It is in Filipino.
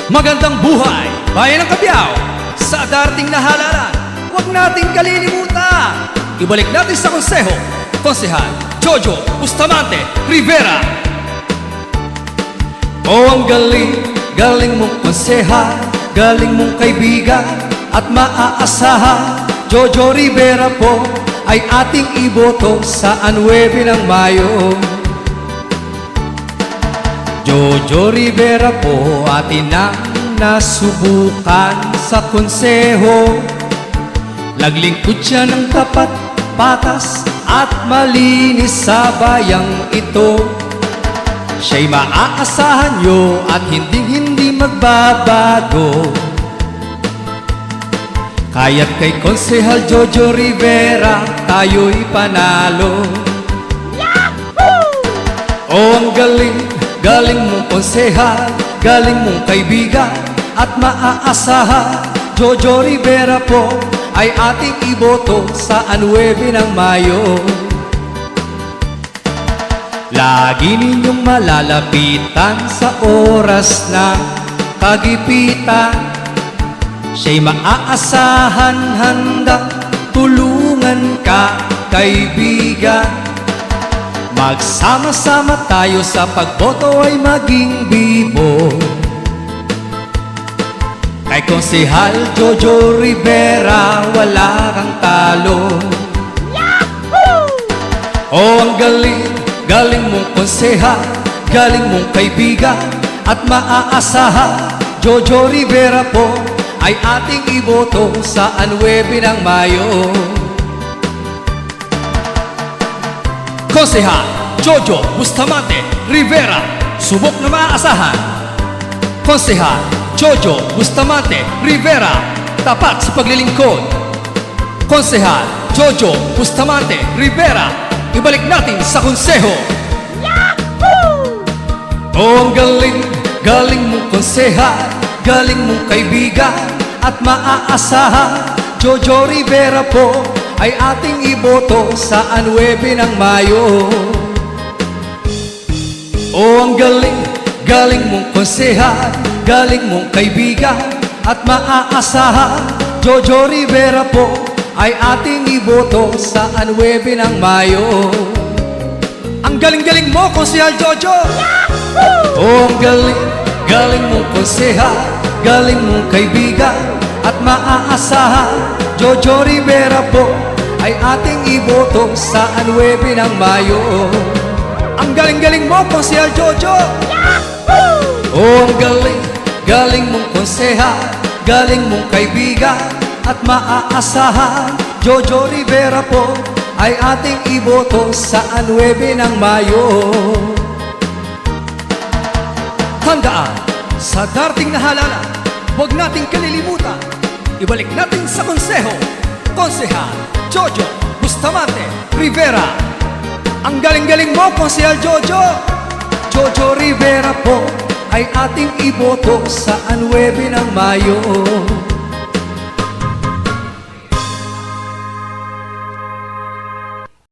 Magandang buhay, bayan ng Cabiao. Sa darating na halalan, huwag nating kalilimutan. Ibalik natin sa konseho, Konsehal Jojo Bustamante Rivera. Oh, ang galing, galing mong konsehal, galing mong kaibigan at maaasahan. Jojo Rivera po ay ating iboto sa 9 ng Mayo. Jojo Rivera po atin ang nasubukan sa konseho. Naglingkod siya ng tapat, patas at malinis sa bayang ito. Siya'y maaasahan nyo at hindi magbabago. Kaya't kay Konsehal Jojo Rivera tayo'y panalo. Oh, ang galing, galing mong konsehal, galing mong kaibigan at maaasahan. Jojo Rivera po ay ating iboto sa 9 ng Mayo. Lagi ninyong malalapitan sa oras ng kagipitan. Siya'y maaasahan, handang tulungan ka, kaibigan. Magsama-sama tayo sa pagboto ay maging bibo. Kay Konsehal Jojo Rivera wala kang talo. Oh, ang galing, galing mong konsehal, galing mong kaibigan at maaasahan. Jojo Rivera po ay ating iboto sa 9 ng Mayo. Konsehal Jojo Bustamante Rivera, subok na maaasahan. Konsehal Jojo Bustamante Rivera, tapat sa paglilingkod. Konsehal Jojo Bustamante Rivera, ibalik natin sa konseho. Oh, ang galing, galing mong konsehal, galing mong kaibigan at maaasahan. Jojo Rivera po ay ating iboto sa 9 ng Mayo. Oh, ang galing, galing mong konsehal, galing mong kaibigan at maaasahan. Jojo Rivera po ay ating iboto sa 9 ng Mayo. Ang galing-galing mo, Konsehal Jojo! Oh, ang galing, galing mong konsehal, galing mong kaibigan at maaasahan. Jojo Rivera po ay ating iboto sa 9 ng Mayo. Ang galing-galing mo, Konsehal Jojo! Oh, ang galing, galing mong konsehal, galing mong kaibigan at maaasahan. Jojo Rivera po ay ating iboto sa 9 ng Mayo. Handaan, sa darating na halalan, huwag nating kalilimutan. Ibalik natin sa konseho, Konsehal Jojo Bustamante Rivera. Ang galing-galing mo, Konsehal Jojo! Jojo Rivera po ay ating iboto sa 9 ng Mayo.